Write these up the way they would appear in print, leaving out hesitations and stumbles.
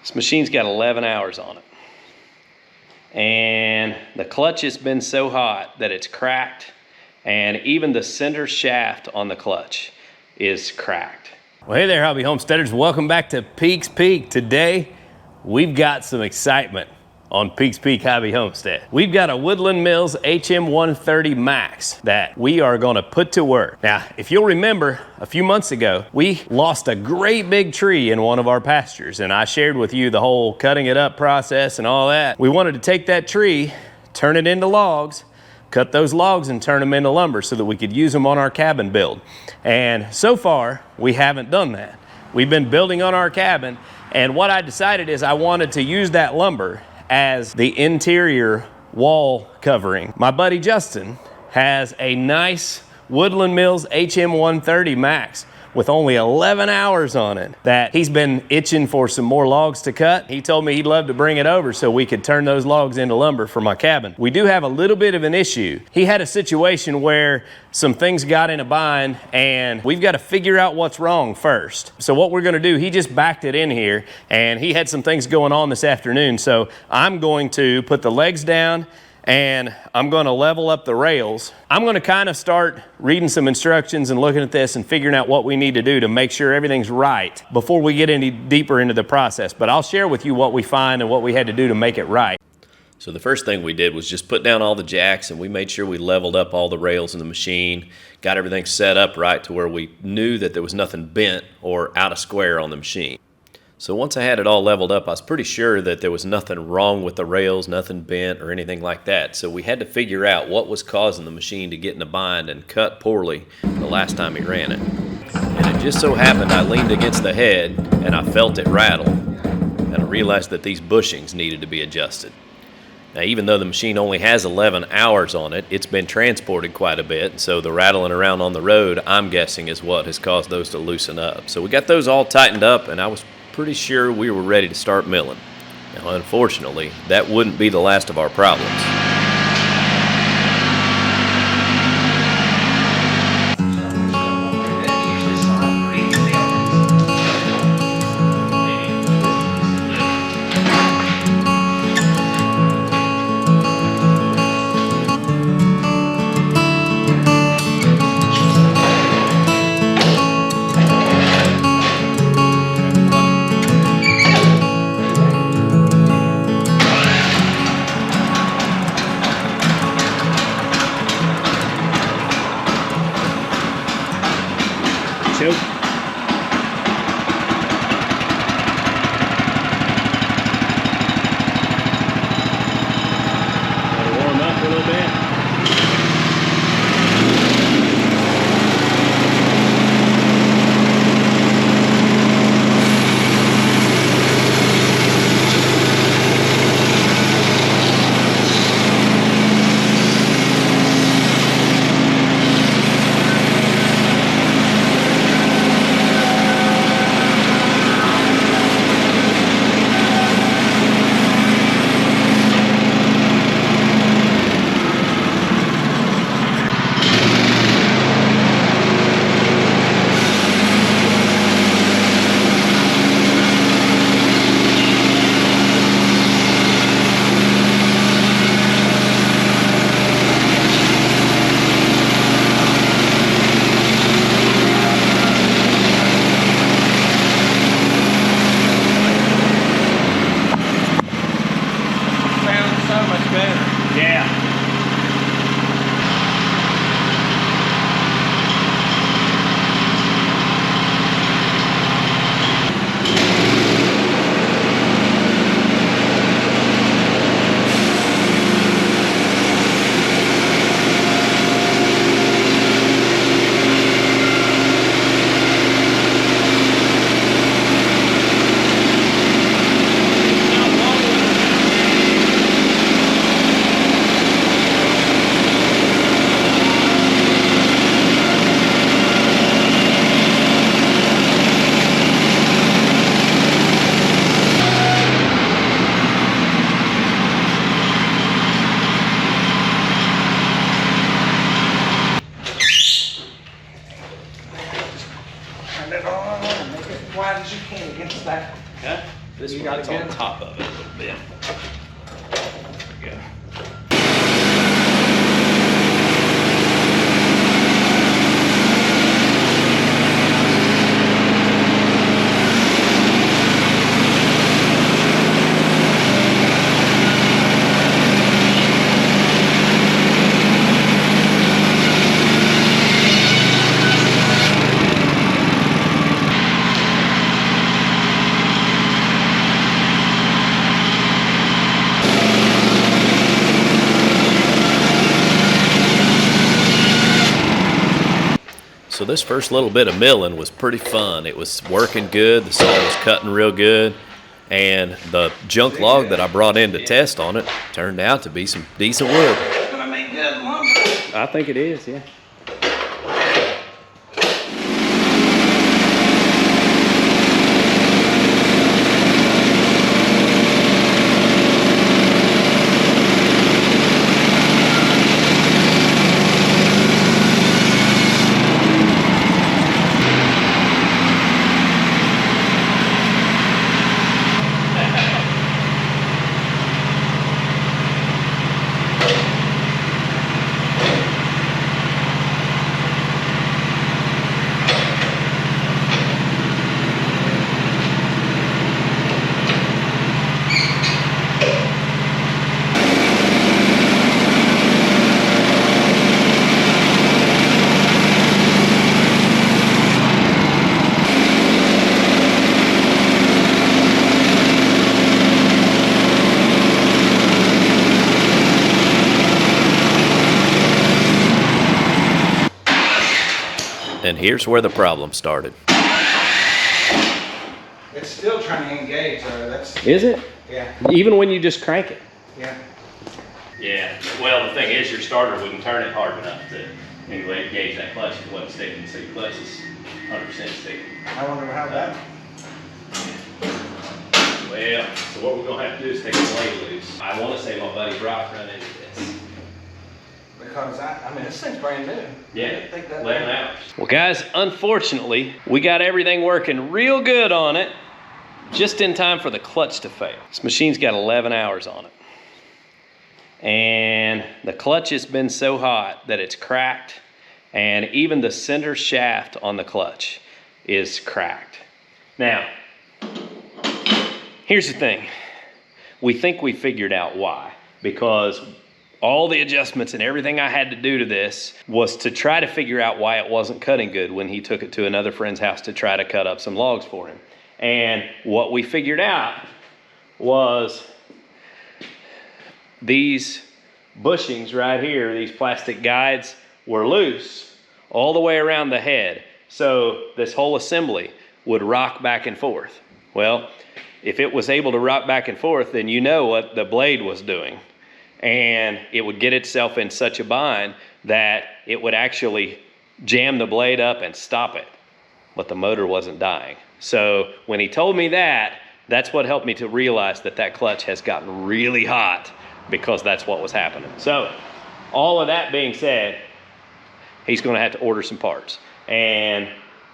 This machine's got 11 hours on it. And the clutch has been so hot that it's cracked, and even the center shaft on the clutch is cracked. Well, hey there, hobby homesteaders. Welcome back to Peaks Peak. Today, we've got some excitement on Peaks Peak Hobby Homestead. We've got a Woodland Mills HM130Max that we are gonna put to work. Now, if you'll remember, a few months ago, we lost a great big tree in one of our pastures, and I shared with you the whole cutting it up process and all that. We wanted to take that tree, turn it into logs, cut those logs and turn them into lumber so that we could use them on our cabin build. And so far, we haven't done that. We've been building on our cabin, and what I decided is I wanted to use that lumber as the interior wall covering. My buddy Justin has a nice Woodland Mills HM130Max with only 11 hours on it that he's been itching for some more logs to cut. He told me he'd love to bring it over so we could turn those logs into lumber for my cabin. We do have a little bit of an issue. He had a situation where some things got in a bind and we've got to figure out what's wrong first. So what we're gonna do, he just backed it in here and he had some things going on this afternoon. So I'm going to put the legs down and I'm gonna level up the rails. I'm gonna kind of start reading some instructions and looking at this and figuring out what we need to do to make sure everything's right before we get any deeper into the process. But I'll share with you what we find and what we had to do to make it right. So the first thing we did was just put down all the jacks, and we made sure we leveled up all the rails in the machine, got everything set up right to where we knew that there was nothing bent or out of square on the machine. So once I had it all leveled up, I was pretty sure that there was nothing wrong with the rails, nothing bent or anything like that. So we had to figure out what was causing the machine to get in a bind and cut poorly the last time we ran it. And it just so happened I leaned against the head and I felt it rattle, and I realized that these bushings needed to be adjusted. Now, even though the machine only has 11 hours on it, it's been transported quite a bit, so the rattling around on the road, I'm guessing, is what has caused those to loosen up. So we got those all tightened up, and I was pretty sure we were ready to start milling. Now, unfortunately, that wouldn't be the last of our problems. on top of it a little bit. There we go. So this first little bit of milling was pretty fun. It was working good, the saw was cutting real good, and the junk log that I brought in to test on it turned out to be some decent wood. It's gonna make good lumber. I think it is, yeah. And here's where the problem started. It's still trying to engage, so that's, Is it? yeah, Even when you just crank it? yeah. Yeah, well, the thing is, your starter wouldn't turn it hard enough to anyway engage that clutch. It wasn't sticking, so your clutch is 100% sticking. I wonder how that, Well, so what we're gonna have to do is take the blade loose. I wanna say my buddy Brock run into this. because I mean, this thing's brand new. Yeah, I didn't think that 11 hours. Well, guys, unfortunately, we got everything working real good on it just in time for the clutch to fail. This machine's got 11 hours on it. And the clutch has been so hot that it's cracked, and even the center shaft on the clutch is cracked. Now, here's the thing. We think we figured out why, because all the adjustments and everything I had to do to this was to try to figure out why it wasn't cutting good when he took it to another friend's house to try to cut up some logs for him. And what we figured out was these bushings right here, these plastic guides, were loose all the way around the head. So this whole assembly would rock back and forth. Well, if it was able to rock back and forth, then you know what the blade was doing. And it would get itself in such a bind that it would actually jam the blade up and stop it, but the motor wasn't dying. So when he told me that, that's what helped me to realize that that clutch has gotten really hot, because that's what was happening. So all of that being said, he's gonna have to order some parts.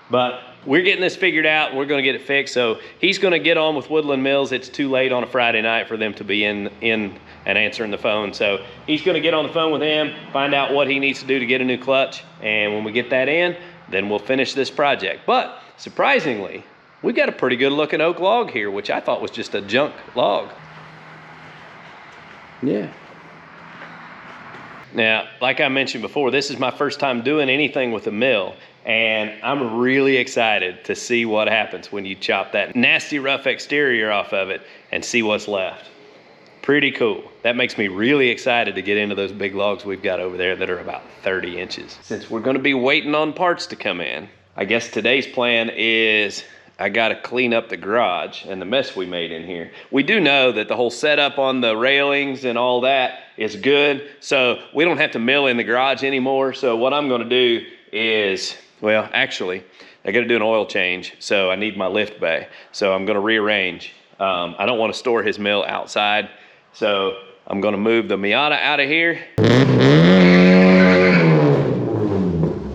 But we're getting this figured out. We're gonna get it fixed. So he's gonna get on with Woodland Mills. It's too late on a Friday night for them to be in and answering the phone. So he's gonna get on the phone with him, find out what he needs to do to get a new clutch. And when we get that in, then we'll finish this project. But surprisingly, we've got a pretty good looking oak log here, which I thought was just a junk log. Yeah. Now, like I mentioned before, this is my first time doing anything with a mill, and I'm really excited to see what happens when you chop that nasty rough exterior off of it and see what's left. Pretty cool. That makes me really excited to get into those big logs we've got over there that are about 30 inches. Since we're gonna be waiting on parts to come in, I guess today's plan is I gotta clean up the garage and the mess we made in here. We do know that the whole setup on the railings and all that is good, so we don't have to mill in the garage anymore. So what I'm gonna do is, well, actually, I gotta do an oil change, so I need my lift bay. So I'm gonna rearrange. I don't wanna store his mill outside, so I'm gonna move the Miata out of here.